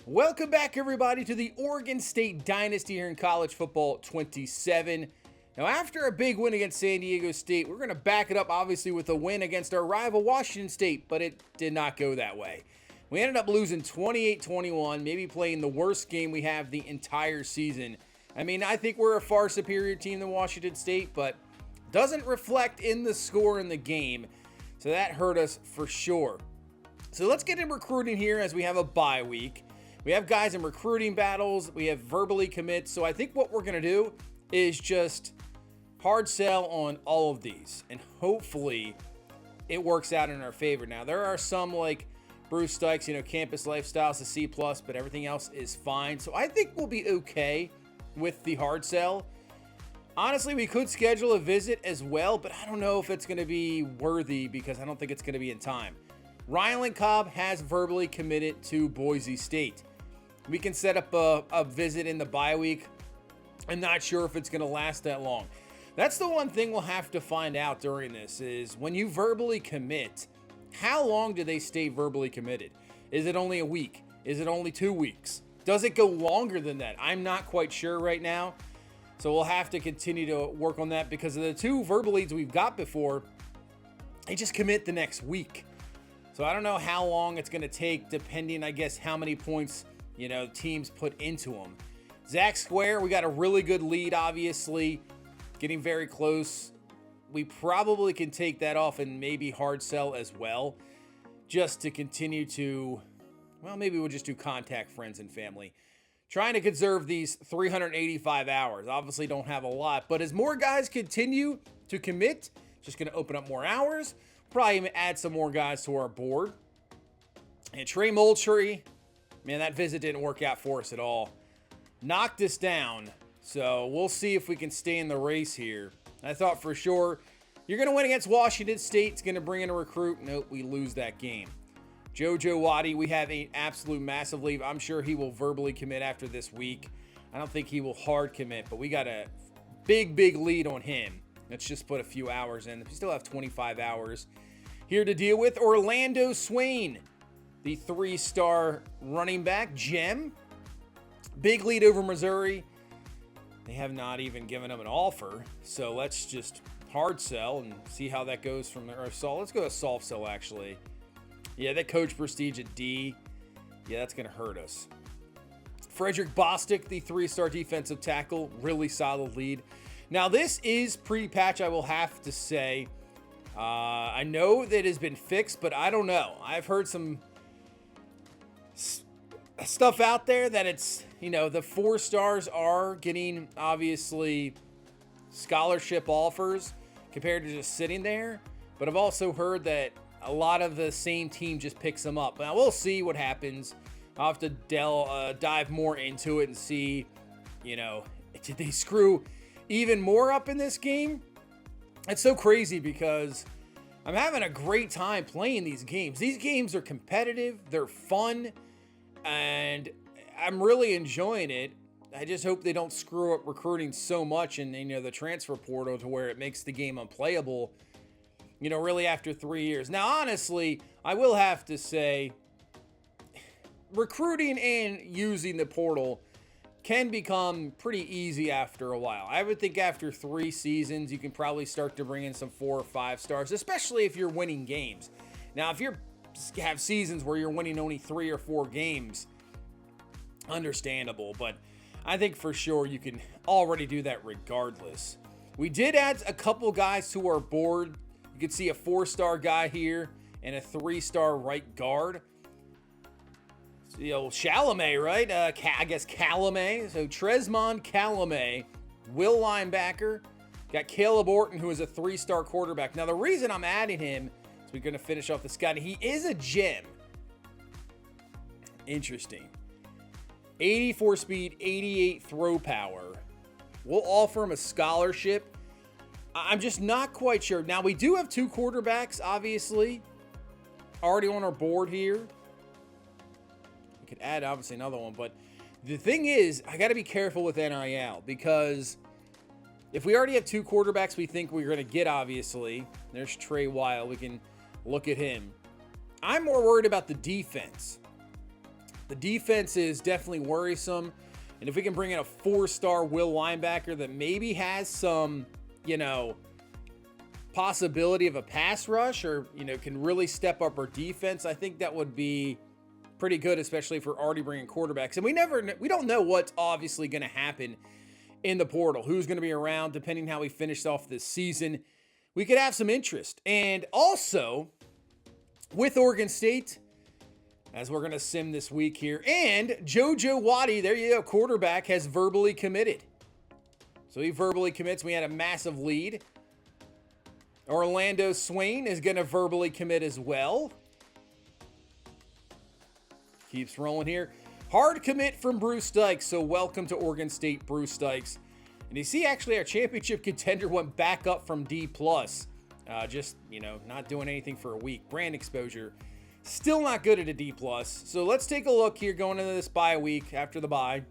Welcome back, everybody, to the Oregon State Dynasty here in College Football 27. Now, after a big win against San Diego State, we're going to back it up, obviously, with a win against our rival Washington State, but it did not go that way. We ended up losing 28-21, maybe playing the worst game we have the entire season. I mean, I think we're a far superior team than Washington State, but doesn't reflect in the score in the game, so that hurt us for sure. So let's get into recruiting here as we have a bye week. We have guys in recruiting battles. We have verbally commits. So I think what we're going to do is just hard sell on all of these. And hopefully it works out in our favor. Now, there are some like Bruce Stykes, campus lifestyles a C+, but everything else is fine. So I think we'll be okay with the hard sell. Honestly, we could schedule a visit as well, but I don't know if it's going to be worthy because I don't think it's going to be in time. Ryland Cobb has verbally committed to Boise State. We can set up a visit in the bye week. I'm not sure if it's going to last that long. That's the one thing we'll have to find out during this is when you verbally commit, how long do they stay verbally committed? Is it only a week? Is it only 2 weeks? Does it go longer than that? I'm not quite sure right now. So we'll have to continue to work on that because of the two verbal leads we've got before, they just commit the next week. So I don't know how long it's going to take depending, I guess, how many points, teams put into them. Zach Square, we got a really good lead, obviously. Getting very close. We probably can take that off and maybe hard sell as well. Just to continue to, maybe we'll just do contact friends and family. Trying to conserve these 385 hours. Obviously don't have a lot, but as more guys continue to commit, just going to open up more hours. Probably even add some more guys to our board. And Trey Moultrie, man, that visit didn't work out for us at all. Knocked us down. So we'll see if we can stay in the race here. I thought for sure you're going to win against Washington State. It's going to bring in a recruit. Nope, we lose that game. JoJo Waddy, we have an absolute massive lead. I'm sure he will verbally commit after this week. I don't think he will hard commit, but we got a big lead on him. Let's just put a few hours in. We still have 25 hours here to deal with. Orlando Swain, the 3-star running back, gem. Big lead over Missouri. They have not even given him an offer. So let's just hard sell and see how that goes from there. Let's go to soft sell, actually. Yeah, that coach prestige at D. Yeah, that's going to hurt us. Frederick Bostic, the 3-star defensive tackle. Really solid lead. Now, this is pre-patch, I will have to say. I know that it has been fixed, but I don't know. I've heard some stuff out there that it's, the 4 stars are getting, obviously, scholarship offers compared to just sitting there. But I've also heard that a lot of the same team just picks them up. Now, we'll see what happens. I'll have to dive more into it and see, did they screw even more up in this game? It's so crazy because I'm having a great time playing these games. These games are competitive, they're fun, and I'm really enjoying it. I just hope they don't screw up recruiting so much and the transfer portal to where it makes the game unplayable, really after 3 years. Now, honestly, I will have to say recruiting and using the portal can become pretty easy after a while. I would think after 3 seasons, you can probably start to bring in some 4 or 5 stars, especially if you're winning games. Now, if you have seasons where you're winning only 3 or 4 games, understandable, but I think for sure you can already do that regardless. We did add a couple guys to our board. You can see a 4-star guy here and a 3-star right guard. The old Chalamet, right? I guess Calamay. So Tresmond Calamay, will linebacker. Got Caleb Orton, who is a 3-star quarterback. Now, the reason I'm adding him is we're going to finish off the scout. He is a gem. Interesting. 84 speed, 88 throw power. We'll offer him a scholarship. I'm just not quite sure. Now, we do have 2 quarterbacks, obviously, already on our board here. Could add obviously another one, but the thing is, I got to be careful with NIL because if we already have 2 quarterbacks we think we're going to get, obviously, there's Trey Wild, we can look at him. I'm more worried about the defense The defense is definitely worrisome. And if we can bring in a 4-star will linebacker that maybe has some, possibility of a pass rush or, can really step up our defense, I think that would be pretty good, especially if we're already bringing quarterbacks. And we don't know what's obviously going to happen in the portal, who's going to be around, depending how we finish off this season. We could have some interest. And also, with Oregon State, as we're going to sim this week here, and JoJo Waddie, there you go, quarterback, has verbally committed. So he verbally commits. We had a massive lead. Orlando Swain is going to verbally commit as well. Keeps rolling here. Hard commit from Bruce Dykes. So welcome to Oregon State, Bruce Dykes. And you see, actually, our championship contender went back up from D+. Just, not doing anything for a week. Brand exposure. Still not good at a D+. So let's take a look here going into this bye week after the bye.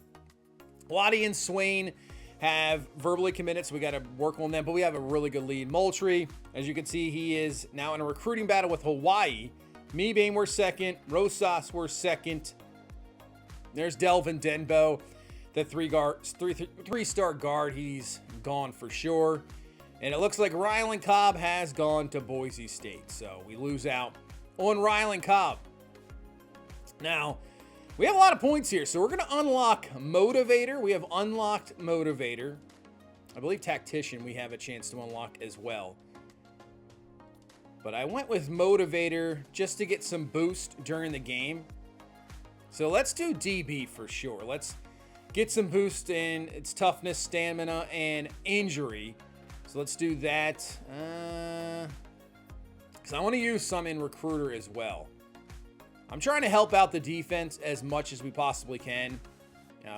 Waddie and Swain have verbally committed, so we got to work on them, but we have a really good lead. Moultrie, as you can see, he is now in a recruiting battle with Hawaii. Me, Bain, we're second. Rosas, we're second. There's Delvin Denbo, the three-star guard. He's gone for sure. And it looks like Rylan Cobb has gone to Boise State, so we lose out on Rylan Cobb. Now, we have a lot of points here, so we're going to unlock Motivator. We have unlocked Motivator. I believe Tactician we have a chance to unlock as well. But I went with Motivator just to get some boost during the game. So let's do DB for sure. Let's get some boost in its toughness, stamina, and injury. So let's do that. Because I want to use some in Recruiter as well. I'm trying to help out the defense as much as we possibly can.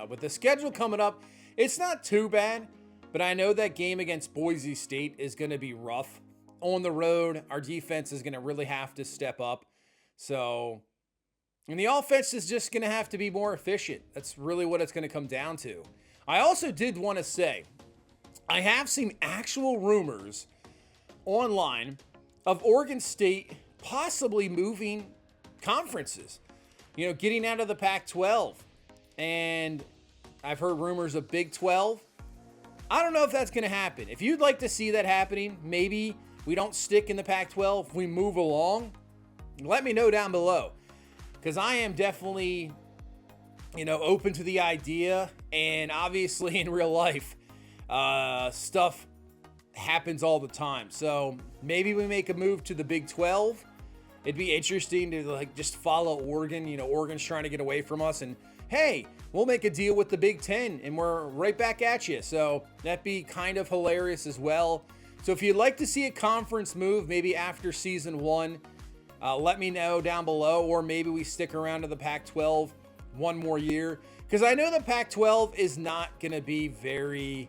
With the schedule coming up, it's not too bad, but I know that game against Boise State is going to be rough. On the road, our defense is going to really have to step up. So, and the offense is just going to have to be more efficient. That's really what it's going to come down to. I also did want to say, I have seen actual rumors online of Oregon State possibly moving conferences, getting out of the Pac12. And I've heard rumors of Big 12. I don't know if that's going to happen. If you'd like to see that happening, maybe we don't stick in the Pac12, we move along, let me know down below. Because I am definitely, open to the idea. And obviously in real life, stuff happens all the time. So maybe we make a move to the Big 12. It'd be interesting to just follow Oregon. Oregon's trying to get away from us, and hey, we'll make a deal with the Big 10 and we're right back at you. So that'd be kind of hilarious as well. So if you'd like to see a conference move, maybe after season 1, let me know down below, or maybe we stick around to the Pac-12 one more year. Because I know the Pac-12 is not going to be very,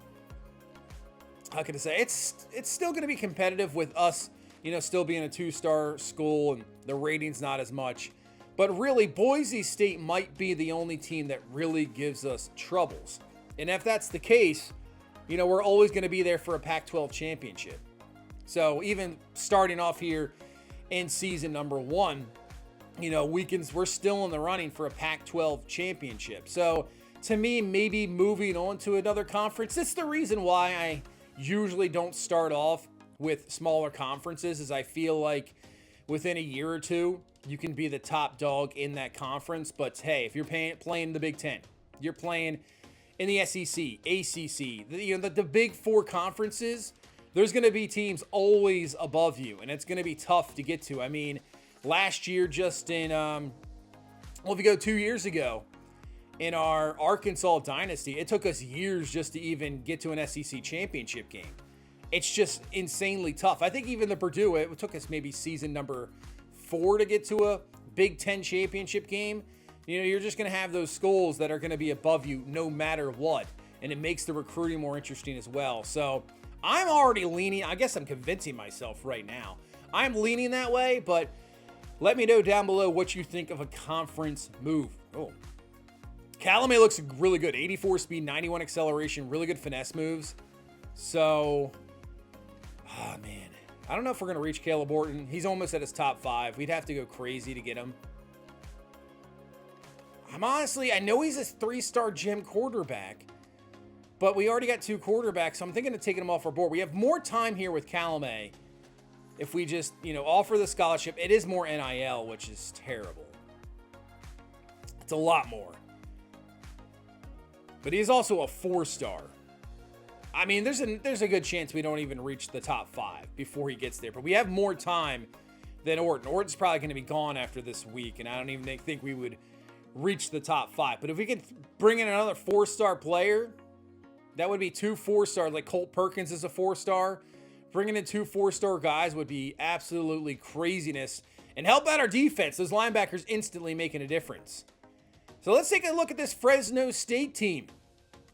how can I say, it's still going to be competitive with us, still being a 2-star school and the rating's not as much. But really, Boise State might be the only team that really gives us troubles. And if that's the case, we're always going to be there for a Pac-12 championship. So even starting off here in season number 1, we're still in the running for a Pac-12 championship. So to me, maybe moving on to another conference, that's the reason why I usually don't start off with smaller conferences, is I feel like within a year or two, you can be the top dog in that conference. But hey, if you're playing the Big 10, you're playing in the SEC, ACC, the big 4 conferences, there's going to be teams always above you, and it's going to be tough to get to. I mean, last year, just in, if you go 2 years ago, in our Arkansas Dynasty, it took us years just to even get to an SEC championship game. It's just insanely tough. I think even the Purdue, it took us maybe season number 4 to get to a Big 10 championship game. You're just going to have those schools that are going to be above you no matter what. And it makes the recruiting more interesting as well. So I'm already leaning, I guess I'm convincing myself right now. I'm leaning that way, but let me know down below what you think of a conference move. Oh, Calumet looks really good. 84 speed, 91 acceleration, really good finesse moves. So, oh man, I don't know if we're going to reach Caleb Orton. He's almost at his top 5. We'd have to go crazy to get him. I know he's a 3-star gem quarterback, but we already got 2 quarterbacks, so I'm thinking of taking him off our board. We have more time here with Calumet if we just, offer the scholarship. It is more NIL, which is terrible. It's a lot more. But he's also a 4-star. I mean, there's a good chance we don't even reach the top 5 before he gets there. But we have more time than Orton. Orton's probably going to be gone after this week, and I don't even think we would reach the top 5. But if we could bring in another 4-star player, that would be 2 4-stars. Like Colt Perkins is a 4-star. Bringing in 2 4-star guys would be absolutely craziness and help out our defense. Those linebackers instantly making a difference. So let's take a look at this Fresno State team.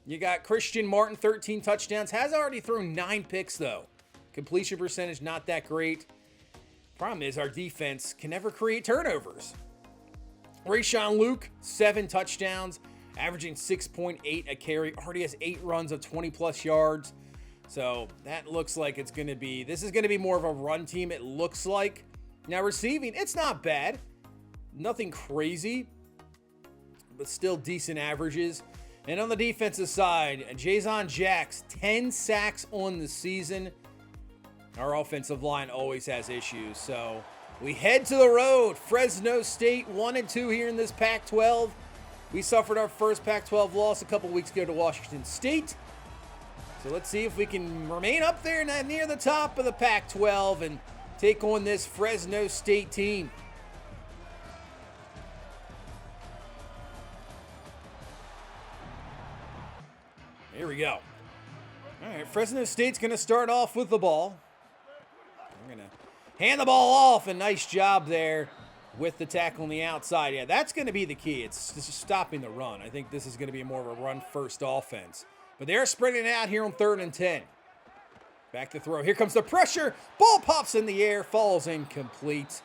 You got Christian Martin, 13 touchdowns. Has already thrown 9 picks, though. Completion percentage, not that great. Problem is, our defense can never create turnovers. Rayshawn Luke, 7 touchdowns, averaging 6.8 a carry. Already has 8 runs of 20-plus yards. So that looks like this is going to be more of a run team, it looks like. Now, receiving, it's not bad. Nothing crazy, but still decent averages. And on the defensive side, Jason Jacks, 10 sacks on the season. Our offensive line always has issues. So we head to the road. Fresno State 1-2 here in this Pac-12. We suffered our first Pac-12 loss a couple weeks ago to Washington State. So let's see if we can remain up there near the top of the Pac-12 and take on this Fresno State team. Here we go. All right, Fresno State's going to start off with the ball. We're going to hand the ball off, and nice job there with the tackle on the outside. Yeah, that's going to be the key. It's just stopping the run. I think this is going to be more of a run-first offense. But they're spreading it out here on 3rd and 10. Back to throw. Here comes the pressure. Ball pops in the air, falls incomplete.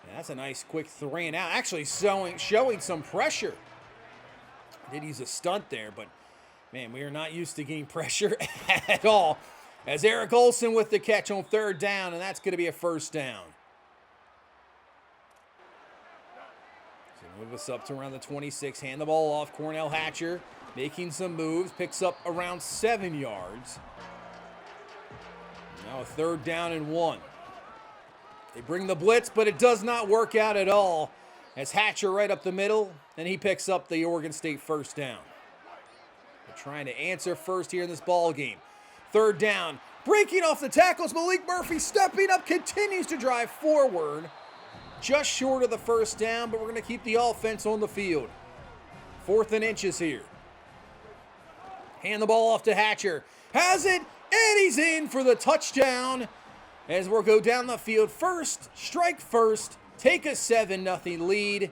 And that's a nice quick 3 and out. Actually showing some pressure. Did use a stunt there, but man, we are not used to getting pressure at all. As Eric Olson with the catch on 3rd down, and that's going to be a 1st down. So move us up to around the 26. Hand the ball off. Cornell Hatcher making some moves. Picks up around 7 yards. Now a 3rd down and 1. They bring the blitz, but it does not work out at all. As Hatcher right up the middle, and he picks up the Oregon State 1st down. They're trying to answer first here in this ball game. 3rd down, breaking off the tackles. Malik Murphy stepping up, continues to drive forward. Just short of the 1st down, but we're going to keep the offense on the field. 4th and inches here. Hand the ball off to Hatcher. Has it, and he's in for the touchdown. As we'll go down the field first, strike first, take a 7-0 lead.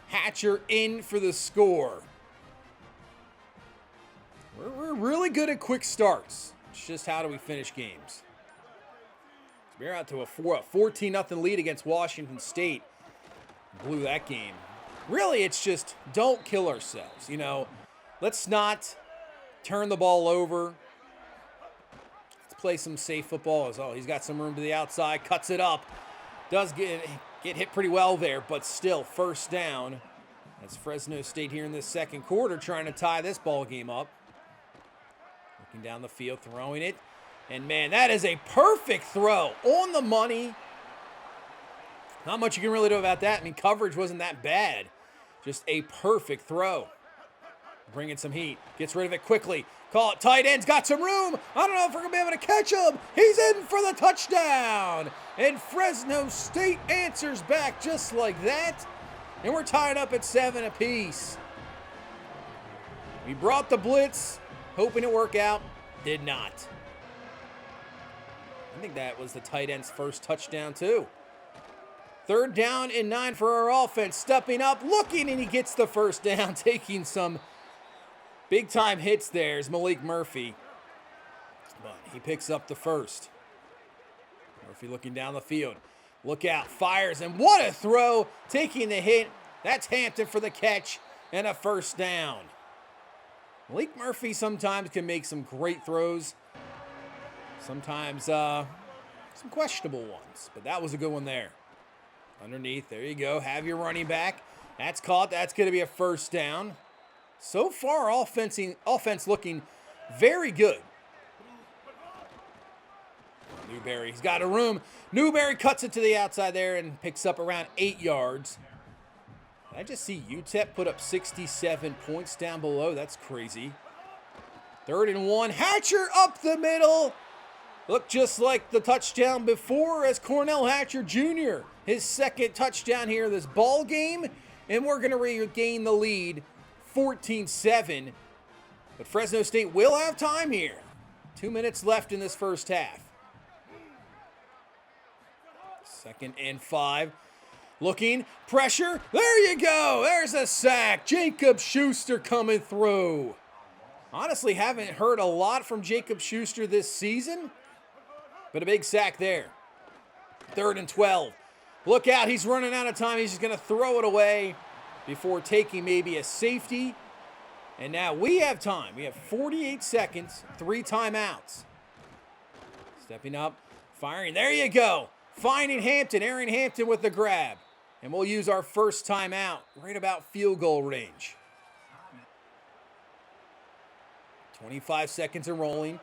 Hatcher in for the score. We're really good at quick starts. It's just how do we finish games. We're out to a 14-0 lead against Washington State. Blew that game. Really, it's just don't kill ourselves. Let's not turn the ball over. Let's play some safe football. Oh, he's got some room to the outside, cuts it up. Does get hit pretty well there, but still 1st down. That's Fresno State here in this 2nd quarter trying to tie this ball game up. Looking down the field, throwing it. And man, that is a perfect throw. On the money. Not much you can really do about that. I mean, coverage wasn't that bad. Just a perfect throw. Bringing some heat. Gets rid of it quickly. Call it tight end's got some room. I don't know if we're going to be able to catch him. He's in for the touchdown. And Fresno State answers back just like that. And we're tied up at 7 apiece. We brought the blitz, hoping it worked out. Did not. I think that was the tight end's 1st touchdown too. 3rd down and 9 for our offense. Stepping up, looking, and he gets the 1st down, taking some big-time hits there is Malik Murphy. But he picks up the 1st. Murphy looking down the field. Look out, fires, and what a throw. Taking the hit. That's Hampton for the catch and a 1st down. Malik Murphy sometimes can make some great throws. Sometimes some questionable ones. But that was a good one there. Underneath, there you go. Have your running back. That's caught. That's going to be a first down. So far, offense looking very good. Newberry, he's got a room. Newberry cuts it to the outside there and picks up around 8 yards. I just see UTEP put up 67 points down below. That's crazy. 3rd and 1. Hatcher up the middle. Looked just like the touchdown before as Cornell Hatcher Jr. His 2nd touchdown here this ball game. And we're going to regain the lead 14-7. But Fresno State will have time here. 2 minutes left in this first half. 2nd and 5. Looking, pressure, there you go, there's a sack. Jacob Schuster coming through. Honestly, haven't heard a lot from Jacob Schuster this season, but a big sack there. 3rd and 12. Look out, he's running out of time. He's just gonna throw it away before taking maybe a safety. And now we have time. We have 48 seconds, 3 timeouts. Stepping up, firing, there you go. Finding Hampton, Aaron Hampton with the grab. And we'll use our first timeout right about field goal range. 25 seconds and rolling.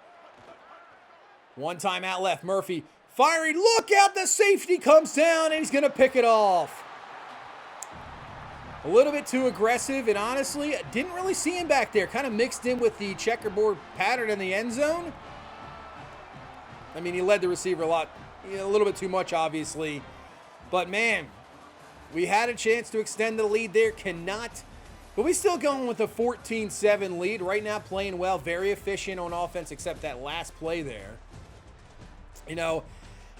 1 timeout left. Murphy firing. Look out, the safety comes down and he's going to pick it off. A little bit too aggressive, and honestly, didn't really see him back there. Kind of mixed in with the checkerboard pattern in the end zone. I mean, he led the receiver a little bit too much, obviously. But man, we had a chance to extend the lead there, cannot. But we still going with a 14-7 lead. Right now playing well, very efficient on offense except that last play there. You know,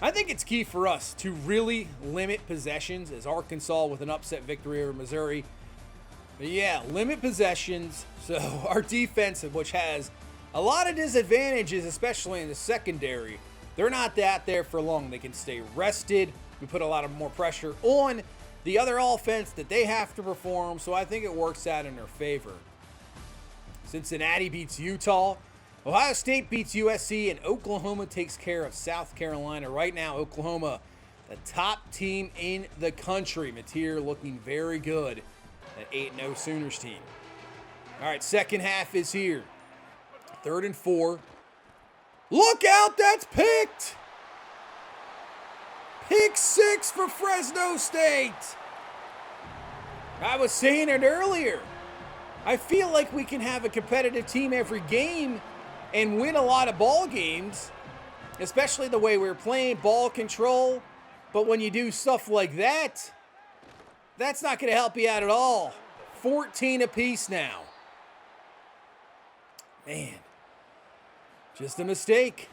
I think it's key for us to really limit possessions as Arkansas with an upset victory over Missouri. But yeah, limit possessions. So our defense, which has a lot of disadvantages, especially in the secondary, they're not that there for long. They can stay rested. We put a lot of more pressure on the other offense that they have to perform, so I think it works out in their favor. Cincinnati beats Utah. Ohio State beats USC, and Oklahoma takes care of South Carolina. Right now, Oklahoma, the top team in the country. Mateer looking very good. That 8-0 Sooners team. All right, second half is here. 3rd and 4. Look out, that's picked! Pick 6 for Fresno State. I was saying it earlier. I feel like we can have a competitive team every game and win a lot of ball games, especially the way we're playing, ball control. But when you do stuff like that, that's not going to help you out at all. 14 apiece now. Man, just a mistake.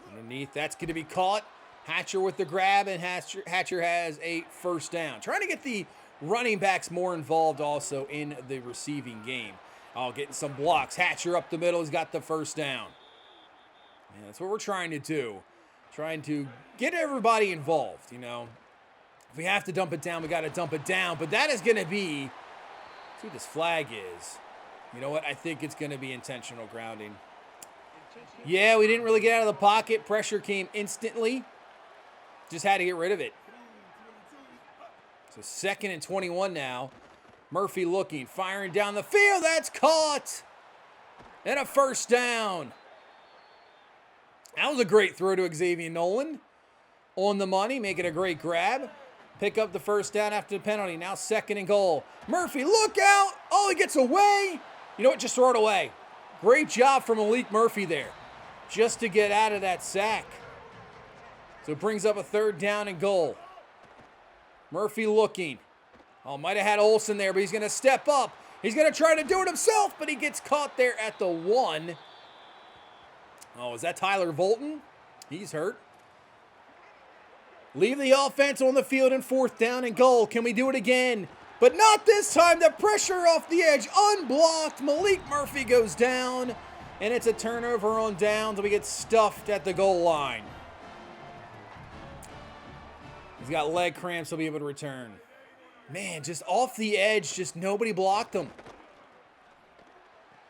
Underneath, that's going to be caught. Hatcher with the grab, and Hatcher has a first down. Trying to get the running backs more involved also in the receiving game. Oh, getting some blocks. Hatcher up the middle has got the first down. And that's what we're trying to do. Trying to get everybody involved, you know. If we have to dump it down, we got to dump it down. But that is going to be, let's see what this flag is. You know what? I think it's going to be intentional grounding. Yeah, we didn't really get out of the pocket. Pressure came instantly. Just had to get rid of it. So 2nd and 21 now. Murphy looking, firing down the field. That's caught. And a first down. That was a great throw to Xavier Nolan. On the money, making a great grab. Pick up the first down after the penalty. Now 2nd and goal. Murphy, look out. Oh, he gets away. You know what? Just throw it away. Great job from Malik Murphy there. Just to get out of that sack. So it brings up a 3rd down and goal. Murphy looking. Oh, might have had Olsen there, but he's going to step up. He's going to try to do it himself, but he gets caught there at the 1. Oh, is that Tyler Volton? He's hurt. Leave the offense on the field in 4th down and goal. Can we do it again? But not this time. The pressure off the edge, unblocked. Malik Murphy goes down, and it's a turnover on downs. We get stuffed at the goal line. He's got leg cramps. He'll be able to return. Man, just off the edge, just nobody blocked him.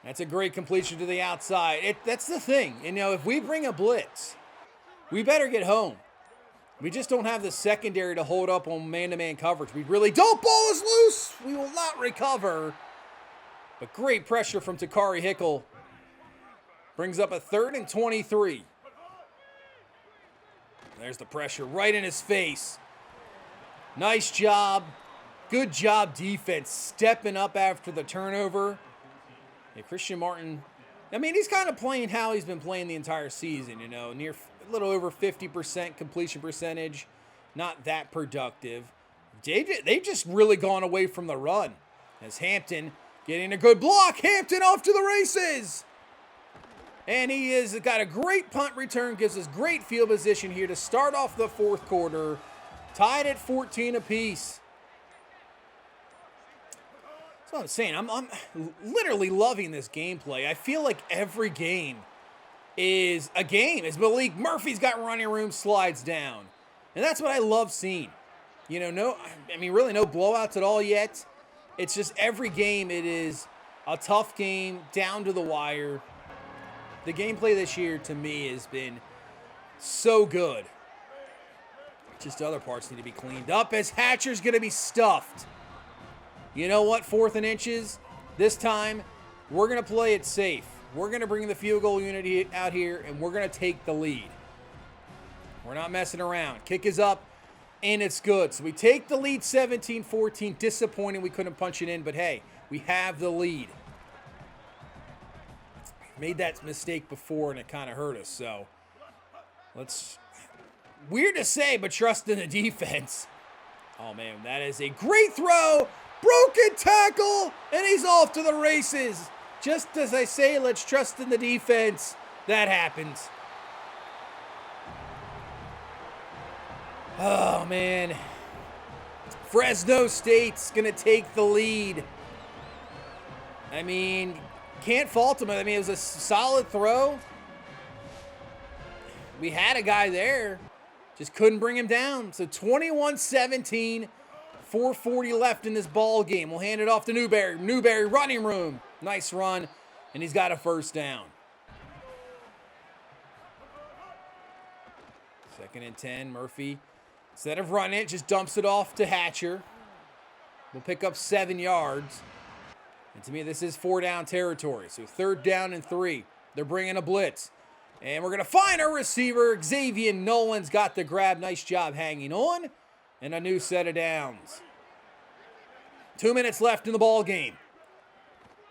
That's a great completion to the outside. That's the thing. You know, if we bring a blitz, we better get home. We just don't have the secondary to hold up on man-to-man coverage. We really don't. Ball is loose. We will not recover. But great pressure from Takari Hickle. Brings up a 3rd and 23. There's the pressure right in his face. Nice job. Good job defense. Stepping up after the turnover. Yeah, Christian Martin, I mean, he's kind of playing how he's been playing the entire season, you know, near a little over 50% completion percentage. Not that productive. They've just really gone away from the run. As Hampton getting a good block. Hampton off to the races. And he has got a great punt return. Gives us great field position here to start off the 4th quarter. Tied at 14 apiece. That's what I'm saying. I'm literally loving this gameplay. I feel like every game is a game as Malik Murphy's got running room, slides down. And that's what I love seeing. You know, really no blowouts at all yet. It's just every game it is a tough game, down to the wire. The gameplay this year to me has been so good. Just other parts need to be cleaned up as Hatcher's going to be stuffed. You know what? 4th and inches. This time, we're going to play it safe. We're going to bring the field goal unit out here, and we're going to take the lead. We're not messing around. Kick is up, and it's good. So we take the lead 17-14. Disappointing we couldn't punch it in, but hey, we have the lead. Made that mistake before, and it kind of hurt us. So weird to say, but trust in the defense. Oh, man, that is a great throw. Broken tackle, and he's off to the races. Just as I say, let's trust in the defense. That happens. Oh, man. Fresno State's going to take the lead. I mean, can't fault him. I mean, it was a solid throw. We had a guy there. Just couldn't bring him down. So 21-17. 4:40 left in this ball game. We'll hand it off to Newberry. Newberry running room. Nice run. And he's got a 1st down. 2nd and 10. Murphy, instead of running it, just dumps it off to Hatcher. We'll pick up 7 yards. And to me, this is 4-down territory. So 3rd down and 3. They're bringing a blitz. And we're going to find our receiver. Xavier Nolan's got the grab. Nice job hanging on. And a new set of downs. 2 minutes left in the ball game.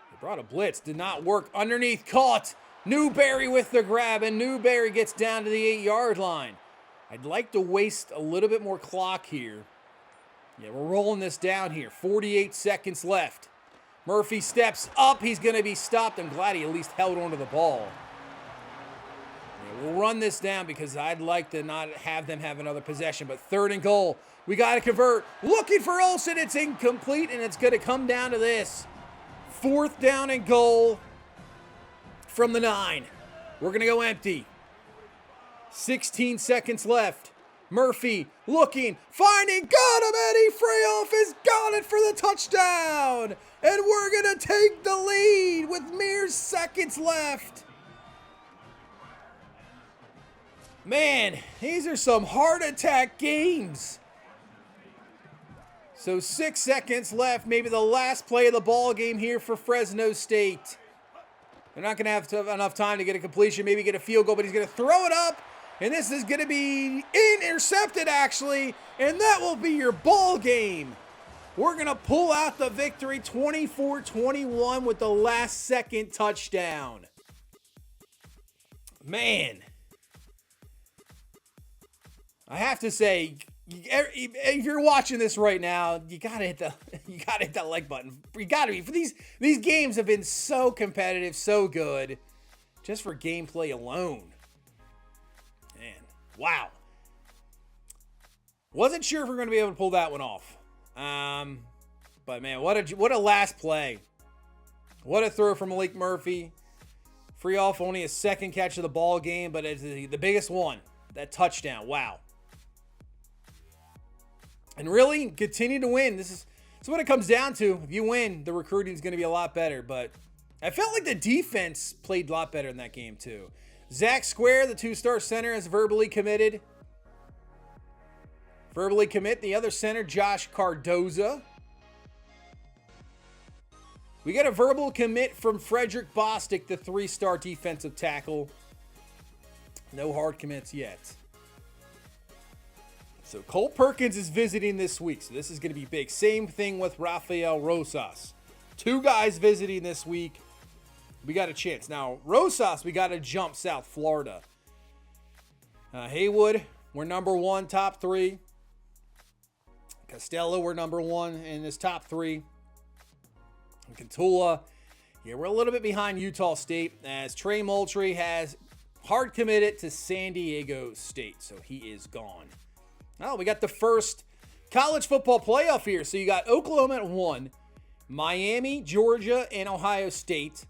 They brought a blitz. Did not work. Underneath, caught. Newberry with the grab. And Newberry gets down to the 8-yard line. I'd like to waste a little bit more clock here. Yeah, we're rolling this down here. 48 seconds left. Murphy steps up. He's going to be stopped. I'm glad he at least held onto the ball. Yeah, we'll run this down because I'd like to not have them have another possession. But 3rd and goal. We got to convert. Looking for Olsen. It's incomplete, and it's going to come down to this. 4th down and goal from the 9. We're going to go empty. 16 seconds left. Murphy looking, finding, got him, Eddie Freyoff has got it for the touchdown. And we're going to take the lead with mere seconds left. Man, these are some heart attack games. So 6 seconds left, maybe the last play of the ball game here for Fresno State. They're not going to have enough time to get a completion, maybe get a field goal, but he's going to throw it up. And this is going to be intercepted, actually. And that will be your ball game. We're going to pull out the victory 24-21 with the last second touchdown. Man. I have to say, if you're watching this right now, you gotta hit the like button. You gotta be. For these games have been so competitive, so good, just for gameplay alone. Man, wow. Wasn't sure if we're gonna be able to pull that one off. But man, what a last play. What a throw from Malik Murphy. Freyoff only his second catch of the ball game, but it's the biggest one. That touchdown. Wow. And really, continue to win. This is what it comes down to. If you win, the recruiting is going to be a lot better. But I felt like the defense played a lot better in that game, too. Zach Square, the two-star center, is verbally committed. Verbally commit the other center, Josh Cardoza. We got a verbal commit from Frederick Bostic, the 3-star defensive tackle. No hard commits yet. So Cole Perkins is visiting this week, so this is going to be big. Same thing with Rafael Rosas. 2 guys visiting this week. We got a chance. Now, Rosas, we got to jump South Florida. Haywood, we're number 1, top 3. Costello, we're number 1 in this top 3. And Cantula, yeah, we're a little bit behind Utah State, as Trey Moultrie has hard committed to San Diego State, so he is gone. Oh, we got the first college football playoff here. So you got Oklahoma at 1, Miami, Georgia, and Ohio State.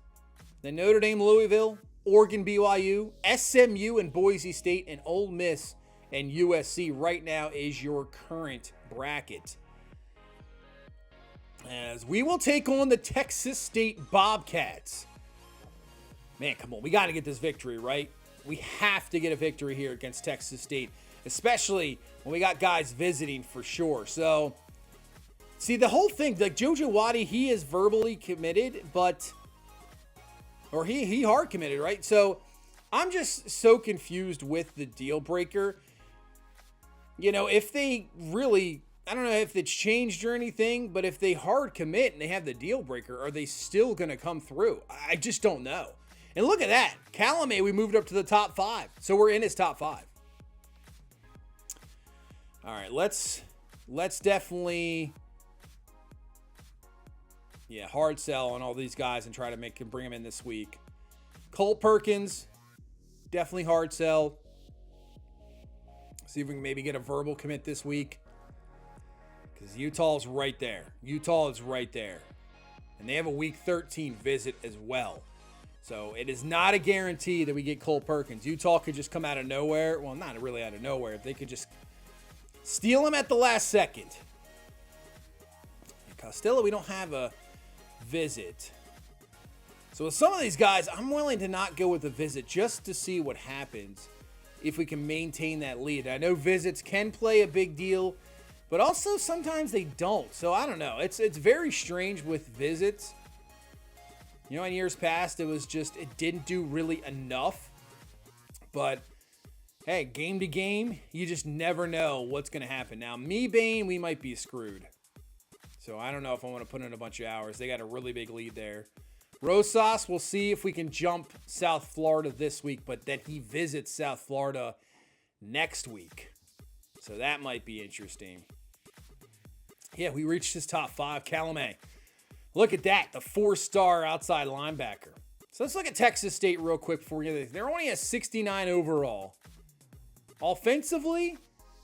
Then Notre Dame, Louisville, Oregon, BYU, SMU, and Boise State, and Ole Miss and USC right now is your current bracket. As we will take on the Texas State Bobcats. Man, come on. We got to get this victory, right? We have to get a victory here against Texas State, especially when we got guys visiting for sure. So, see, the whole thing, like JoJo Waddy, he is verbally committed, but, or he hard committed, right? So, I'm just so confused with the deal breaker. You know, if they really, I don't know if it's changed or anything, but if they hard commit and they have the deal breaker, are they still going to come through? I just don't know. And look at that. Calumet, we moved up to the top 5. So we're in his top 5. All right, let's definitely, hard sell on all these guys and try to bring them in this week. Cole Perkins, definitely hard sell. See if we can maybe get a verbal commit this week. Because Utah's right there. Utah is right there. And they have a week 13 visit as well. So it is not a guarantee that we get Cole Perkins. Utah could just come out of nowhere. Well, not really out of nowhere. If they could just steal him at the last second. And Costello, we don't have a visit. So with some of these guys, I'm willing to not go with a visit just to see what happens if we can maintain that lead. I know visits can play a big deal, but also sometimes they don't. So I don't know. It's very strange with visits. You know, in years past, it didn't do really enough. But, hey, game to game, you just never know what's going to happen. Now, Bane, we might be screwed. So I don't know if I want to put in a bunch of hours. They got a really big lead there. Rosas, we'll see if we can jump South Florida this week, but then he visits South Florida next week. So that might be interesting. Yeah, we reached his top 5. Calumet. Look at that, the 4-star outside linebacker. So let's look at Texas State real quick before we get this. They're only a 69 overall. Offensively,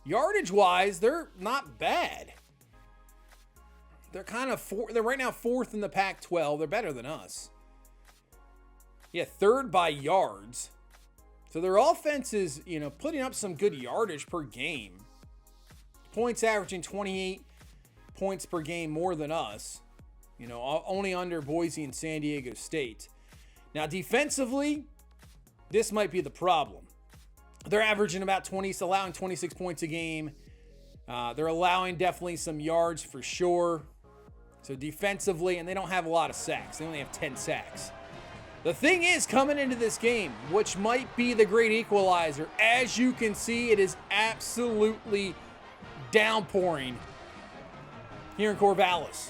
yardage-wise, they're not bad. They're kind of they're right now 4th in the PAC12. They're better than us. Yeah, 3rd by yards. So their offense is, putting up some good yardage per game. Points averaging 28 points per game more than us. Only under Boise and San Diego State. Now, defensively, this might be the problem. They're averaging about allowing 26 points a game. They're allowing definitely some yards for sure. So defensively, and they don't have a lot of sacks. They only have 10 sacks. The thing is, coming into this game, which might be the great equalizer, as you can see, it is absolutely downpouring here in Corvallis.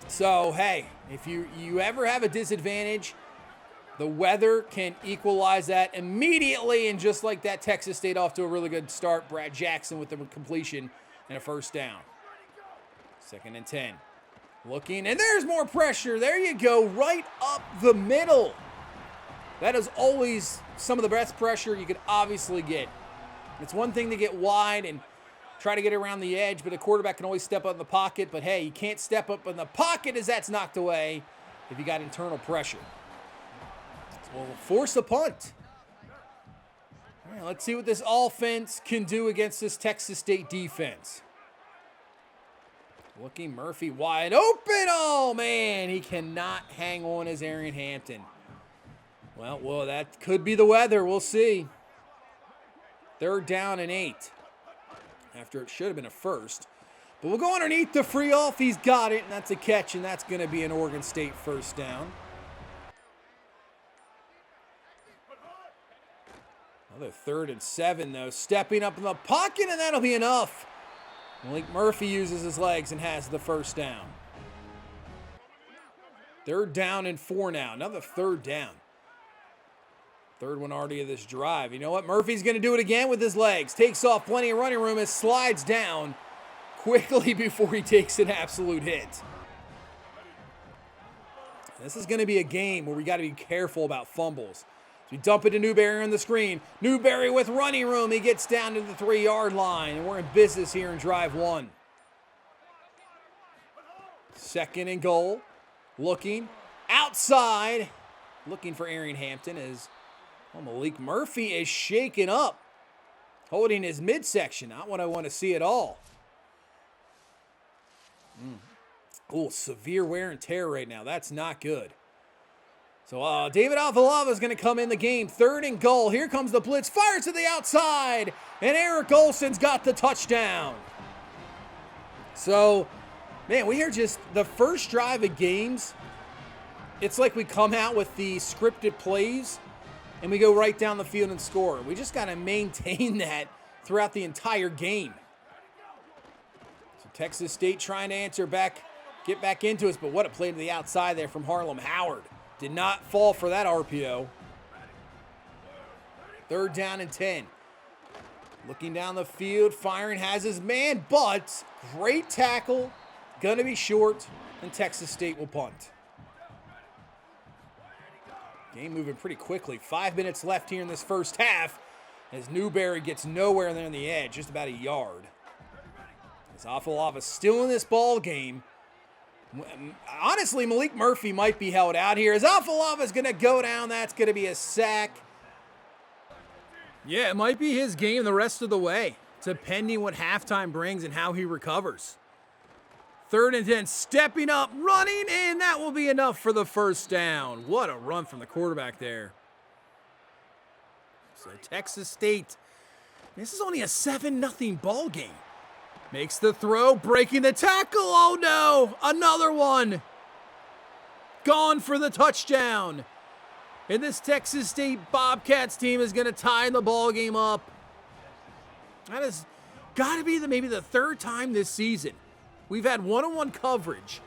So, hey, if you ever have a disadvantage, the weather can equalize that immediately. And just like that, Texas State off to a really good start. Brad Jackson with the completion and a first down. 2nd and 10. Looking, and there's more pressure. There you go, right up the middle. That is always some of the best pressure you could obviously get. It's one thing to get wide and try to get around the edge, but a quarterback can always step up in the pocket. But hey, you can't step up in the pocket as that's knocked away if you got internal pressure. So we'll force a punt. All right, let's see what this offense can do against this Texas State defense. Looking, Murphy wide open. Oh, man, he cannot hang on as Arian Hampton. Well, that could be the weather. We'll see. 3rd down and 8. after it should have been a first. But we'll go underneath the free off. He's got it, and that's a catch, and that's going to be an Oregon State first down. Another 3rd and 7, though. Stepping up in the pocket, and that'll be enough. Malik Murphy uses his legs and has the first down. 3rd down and 4 now. Another 3rd down. 3rd one already of this drive. You know what? Murphy's going to do it again with his legs. Takes off plenty of running room and slides down quickly before he takes an absolute hit. This is going to be a game where we got to be careful about fumbles. So we dump it to Newberry on the screen. Newberry with running room. He gets down to the 3-yard line, and we're in business here in drive 1. 2nd and goal. Looking outside. Looking for Arian Hampton as Malik Murphy is shaken up. Holding his midsection. Not what I want to see at all. Oh, severe wear and tear right now. That's not good. So David Afalava is going to come in the game. 3rd and goal. Here comes the blitz. Fires to the outside. And Eric Olson's got the touchdown. So, man, we are just the first drive of games. It's like we come out with the scripted plays and we go right down the field and score. We just got to maintain that throughout the entire game. Texas State trying to get back into us, but what a play to the outside there from Harlem Howard. Did not fall for that RPO. 3rd down and 10. Looking down the field, firing, has his man, but great tackle. Gonna be short, and Texas State will punt. Game moving pretty quickly. 5 minutes left here in this first half as Newberry gets nowhere there on the edge, just about a yard. As Afalava still in this ball game. Honestly, Malik Murphy might be held out here. As Afalava is going to go down, that's going to be a sack. Yeah, it might be his game the rest of the way, depending what halftime brings and how he recovers. 3rd and 10, stepping up, running, and that will be enough for the first down. What a run from the quarterback there. So Texas State, this is only a 7-0 ball game. Makes the throw, breaking the tackle. Oh no, another one. Gone for the touchdown. And this Texas State Bobcats team is going to tie the ball game up. That has got to be maybe the 3rd time this season we've had one-on-one coverage,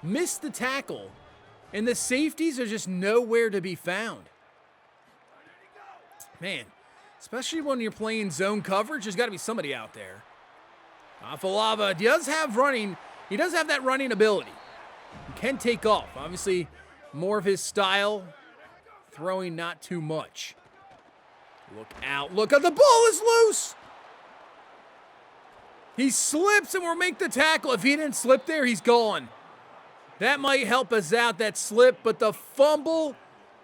missed the tackle, and the safeties are just nowhere to be found. Man, especially when you're playing zone coverage, there's got to be somebody out there. Afalava does have running. He does have that running ability. He can take off. Obviously, more of his style. Throwing not too much. Look out. Look out. The ball is loose. He slips and we'll make the tackle. If he didn't slip there, he's gone. That might help us out, that slip. But the fumble,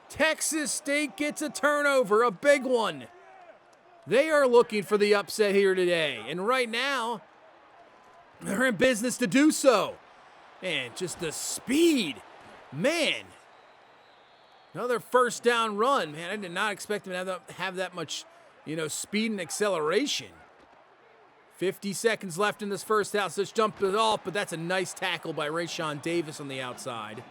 Texas State gets a turnover, a big one. They are looking for the upset here today. And right now, they're in business to do so. Man, just the speed. Man. Another first down run. Man, I did not expect him to have that much, speed and acceleration. 50 seconds left in this first half. So let's jump it off, but that's a nice tackle by Rayshawn Davis on the outside.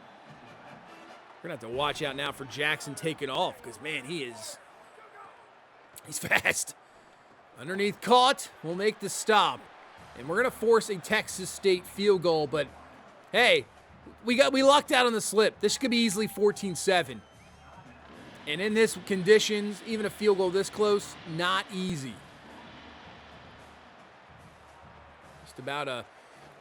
We're going to have to watch out now for Jackson taking off because, man, he's fast. Underneath caught. We'll make the stop. And we're going to force a Texas State field goal, but hey, we lucked out on the slip. This could be easily 14-7. And in this conditions, even a field goal this close, not easy. Just about a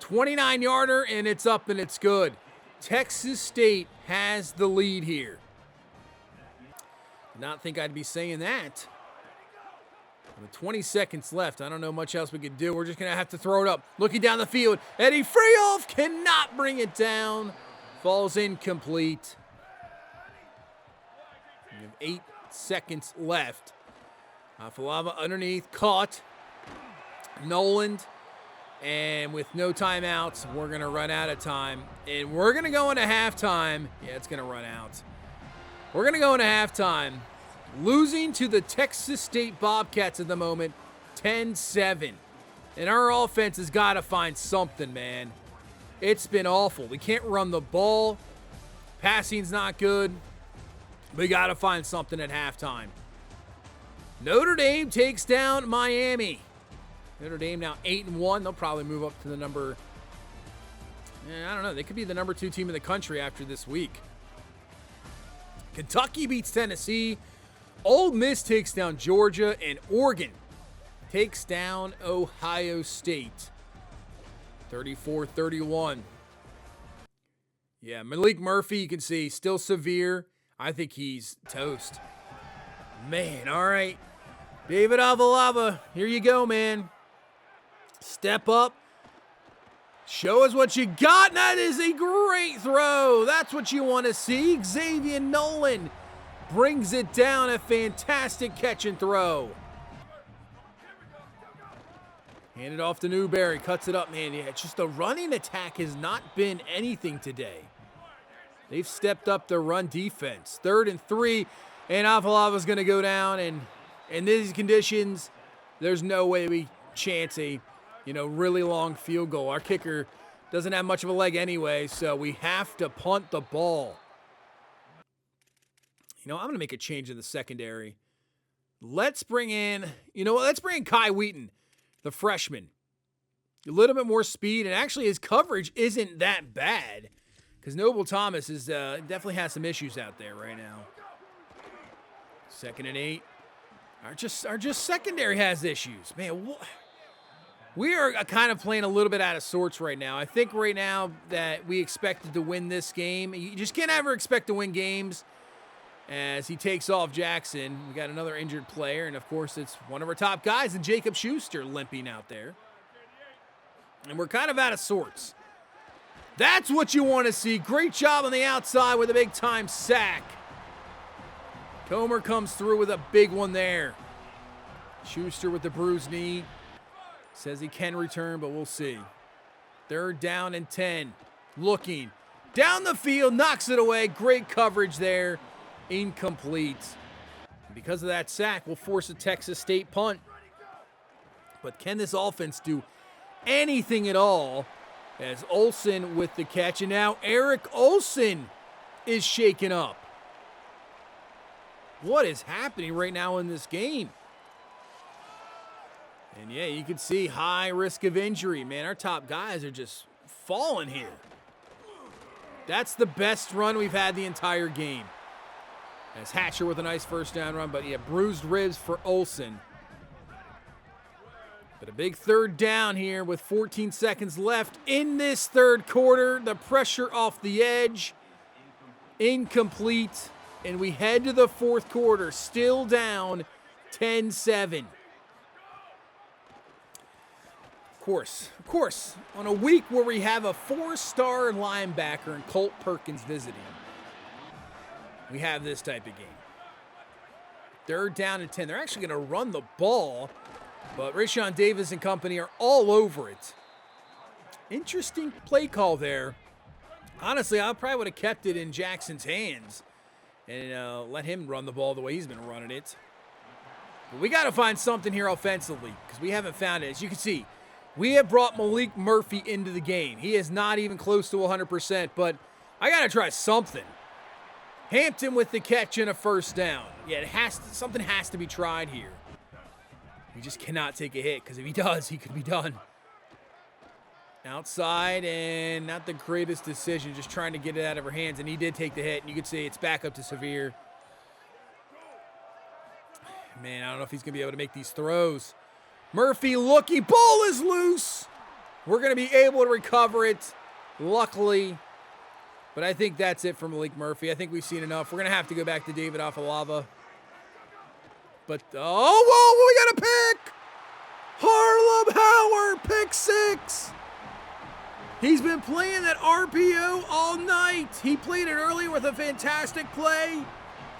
29-yarder, and it's up and it's good. Texas State has the lead here. Did not think I'd be saying that. With 20 seconds left, I don't know much else we could do. We're just going to have to throw it up. Looking down the field, Eddie Freehoff cannot bring it down. Falls incomplete. We have 8 seconds left. Afalava underneath, caught. Noland. And with no timeouts, we're going to run out of time. And we're going to go into halftime. Yeah, it's going to run out. We're going to go into halftime. Losing to the Texas State Bobcats at the moment, 10-7. And our offense has got to find something, man. It's been awful. We can't run the ball. Passing's not good. We got to find something at halftime. Notre Dame takes down Miami. Notre Dame now 8-1. They'll probably move up to the number... I don't know. They could be the number 2 team in the country after this week. Kentucky beats Tennessee. Ole Miss takes down Georgia. And Oregon takes down Ohio State. 34-31. Yeah, Malik Murphy, you can see, still severe. I think he's toast. Man, all right. David Avalava, here you go, man. Step up. Show us what you got. That is a great throw. That's what you want to see. Xavier Nolan brings it down. A fantastic catch and throw. Hand it off to Newberry. Cuts it up, man. Yeah, it's just the running attack has not been anything today. They've stepped up their run defense. 3rd and 3, and Avalava's going to go down. And in these conditions, there's no way we chance a really long field goal. Our kicker doesn't have much of a leg anyway, so we have to punt the ball. I'm going to make a change in the secondary. Let's bring in, let's bring in Kai Wheaton, the freshman. A little bit more speed, and actually his coverage isn't that bad because Noble Thomas is definitely has some issues out there right now. 2nd and 8. Our just secondary has issues. Man, we are kind of playing a little bit out of sorts right now. I think right now that we expected to win this game. You just can't ever expect to win games. As he takes off Jackson, we got another injured player, and of course it's one of our top guys, and Jacob Schuster limping out there. And we're kind of out of sorts. That's what you want to see. Great job on the outside with a big-time sack. Comer comes through with a big one there. Schuster with the bruised knee. Says he can return, but we'll see. 3rd down and 10. Looking. Down the field, knocks it away. Great coverage there. Incomplete. Because of that sack, we'll force a Texas State punt. But can this offense do anything at all? As Olsen with the catch. And now Eric Olsen is shaken up. What is happening right now in this game? And yeah, you can see high risk of injury. Man, our top guys are just falling here. That's the best run we've had the entire game. As Hatcher with a nice 1st down run, but yeah, bruised ribs for Olsen. But a big 3rd down here with 14 seconds left in this 3rd quarter. The pressure off the edge. Incomplete. And we head to the 4th quarter, still down 10-7. Of course, on a week where we have a 4-star linebacker and Colt Perkins visiting, we have this type of game. 3rd down and 10. They're actually going to run the ball, but Rashawn Davis and company are all over it. Interesting play call there. Honestly, I probably would have kept it in Jackson's hands and let him run the ball the way he's been running it. But we got to find something here offensively because we haven't found it. As you can see, we have brought Malik Murphy into the game. He is not even close to 100%, but I got to try something. Hampton with the catch and a 1st down. Yeah, something has to be tried here. He just cannot take a hit because if he does, he could be done. Outside, and not the greatest decision, just trying to get it out of her hands, and he did take the hit, and you can see it's back up to Severe. Man, I don't know if he's going to be able to make these throws. Murphy looking, ball is loose. We're going to be able to recover it, luckily. But I think that's it for Malik Murphy. I think we've seen enough. We're going to have to go back to David Afalava. But, oh, whoa, we got a pick. Harlem Howard, pick 6. He's been playing that RPO all night. He played it earlier with a fantastic play.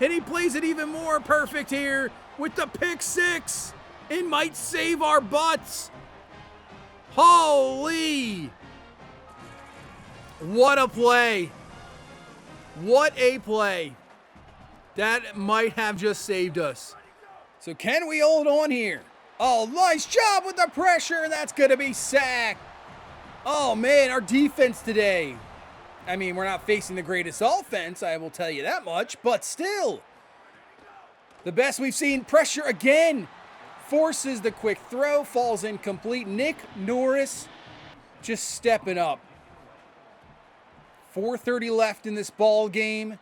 And he plays it even more perfect here with the pick 6. It might save our butts. Holy. What a play. What a play. That might have just saved us. So can we hold on here? Oh, nice job with the pressure. That's going to be sacked. Oh, man, our defense today. I mean, we're not facing the greatest offense, I will tell you that much, but still. The best we've seen. Pressure again. Forces the quick throw. Falls incomplete. Nick Norris just stepping up. 4:30 left in this ball game.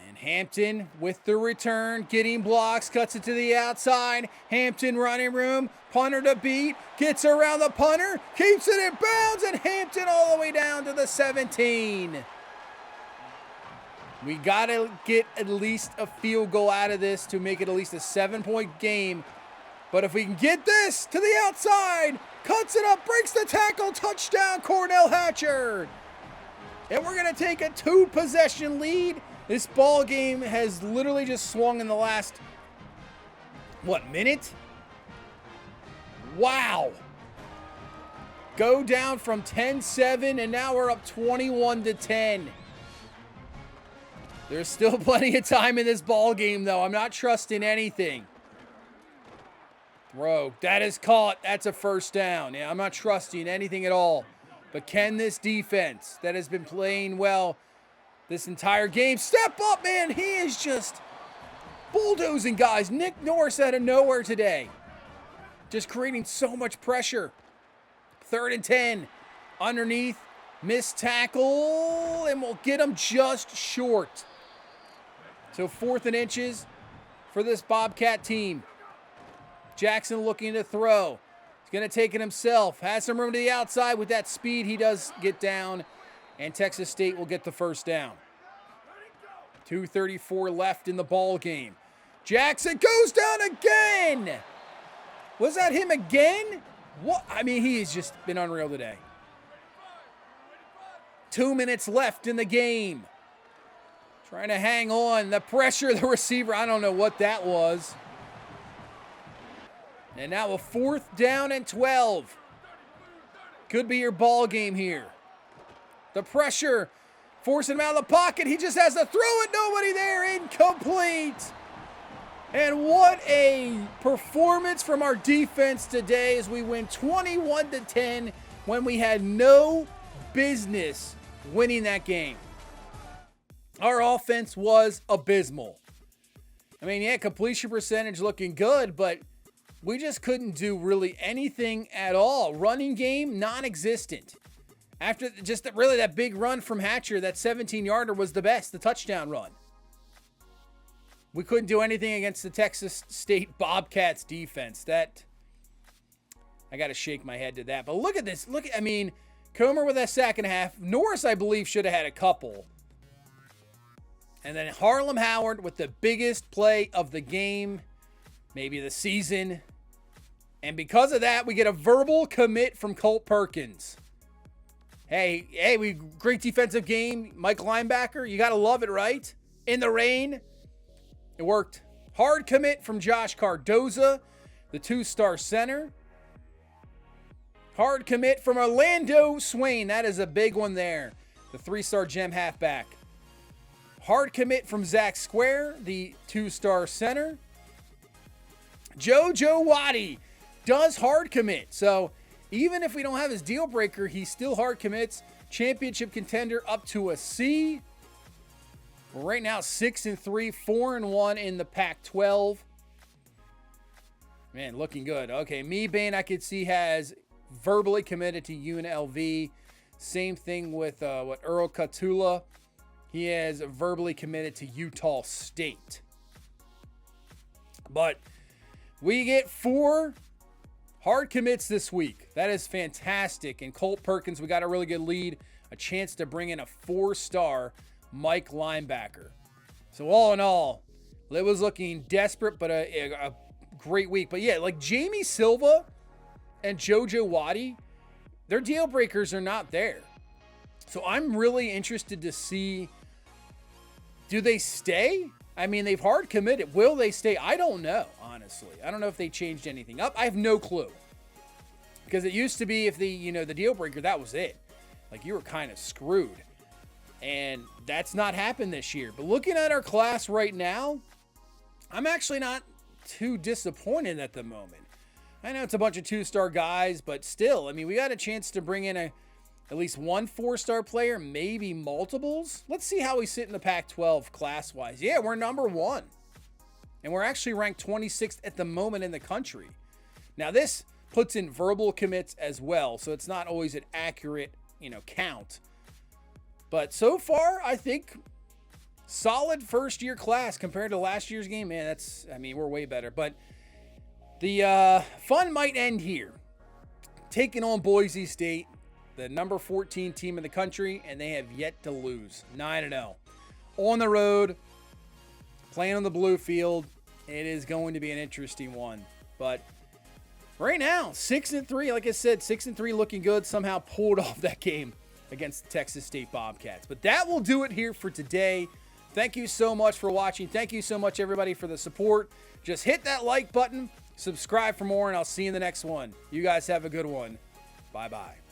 And Hampton with the return. Getting blocks. Cuts it to the outside. Hampton running room. Punter to beat. Gets around the punter. Keeps it in bounds. And Hampton all the way down to the 17. We got to get at least a field goal out of this to make it at least a 7-point game. But if we can get this to the outside, cuts it up, breaks the tackle, touchdown, Cornell Hatcher. And we're going to take a 2-possession lead. This ball game has literally just swung in the last, minute? Wow. Go down from 10-7, and now we're up 21-10. There's still plenty of time in this ball game, though. I'm not trusting anything. Throw. That is caught. That's a first down. Yeah, I'm not trusting anything at all. But can this defense that has been playing well this entire game step up, man? He is just bulldozing guys. Nick Norris out of nowhere today. Just creating so much pressure. 3rd and 10. Underneath. Missed tackle. And we'll get him just short. So 4th and inches for this Bobcat team. Jackson looking to throw. He's going to take it himself. Has some room to the outside. With that speed, he does get down. And Texas State will get the first down. 2:34 left in the ball game. Jackson goes down again. Was that him again? What? I mean, he has just been unreal today. 2 minutes left in the game. Trying to hang on. The pressure of the receiver. I don't know what that was. And now a 4th down and 12. Could be your ball game here. The pressure. Forcing him out of the pocket. He just has to throw it. Nobody there. Incomplete. And what a performance from our defense today as we win 21-10 when we had no business winning that game. Our offense was abysmal. I mean, yeah, completion percentage looking good, but we just couldn't do really anything at all. Running game, non-existent. After just really that big run from Hatcher, that 17-yarder was the best, the touchdown run. We couldn't do anything against the Texas State Bobcats defense. I got to shake my head to that. But look at this. I mean, Comer with that sack and a half. Norris, I believe, should have had a couple. And then Harlem Howard with the biggest play of the game, maybe the season. And because of that, we get a verbal commit from Colt Perkins. Hey, great defensive game. Mike linebacker, you got to love it, right? In the rain. It worked. Hard commit from Josh Cardoza, the 2-star center. Hard commit from Orlando Swain. That is a big one there. The 3-star gem halfback. Hard commit from Zach Square, the 2-star center. JoJo Waddie does hard commit. So even if we don't have his deal breaker, he still hard commits. Championship contender up to a C. We're right now 6-3, 4-1 in the Pac12. Man, looking good. Okay, Mebane I could see has verbally committed to UNLV. Same thing with Earl Katula. He has verbally committed to Utah State. But we get 4 hard commits this week. That is fantastic. And Colt Perkins, we got a really good lead. A chance to bring in a 4-star Mike linebacker. So all in all, it was looking desperate, but a great week. But yeah, like Jamie Silva and JoJo Waddie, their deal breakers are not there. So I'm really interested to see, do they stay? I mean, they've hard committed. Will they stay? I don't know, honestly. I don't know if they changed anything up. I have no clue. Because it used to be if the deal breaker, that was it. Like you were kind of screwed. And that's not happened this year. But looking at our class right now, I'm actually not too disappointed at the moment. I know it's a bunch of 2-star guys, but still, I mean, we got a chance to bring in at least one 4-star player, maybe multiples. Let's see how we sit in the Pac-12 class-wise. Yeah, we're number 1. And we're actually ranked 26th at the moment in the country. Now, this puts in verbal commits as well, so it's not always an accurate, count. But so far, I think solid first-year class compared to last year's game. Man, we're way better. But the fun might end here. Taking on Boise State, the number 14 team in the country, and they have yet to lose. 9-0. On the road, playing on the blue field. It is going to be an interesting one. But right now, 6-3. Like I said, 6-3 looking good. Somehow pulled off that game against the Texas State Bobcats. But that will do it here for today. Thank you so much for watching. Thank you so much, everybody, for the support. Just hit that like button, subscribe for more, and I'll see you in the next one. You guys have a good one. Bye-bye.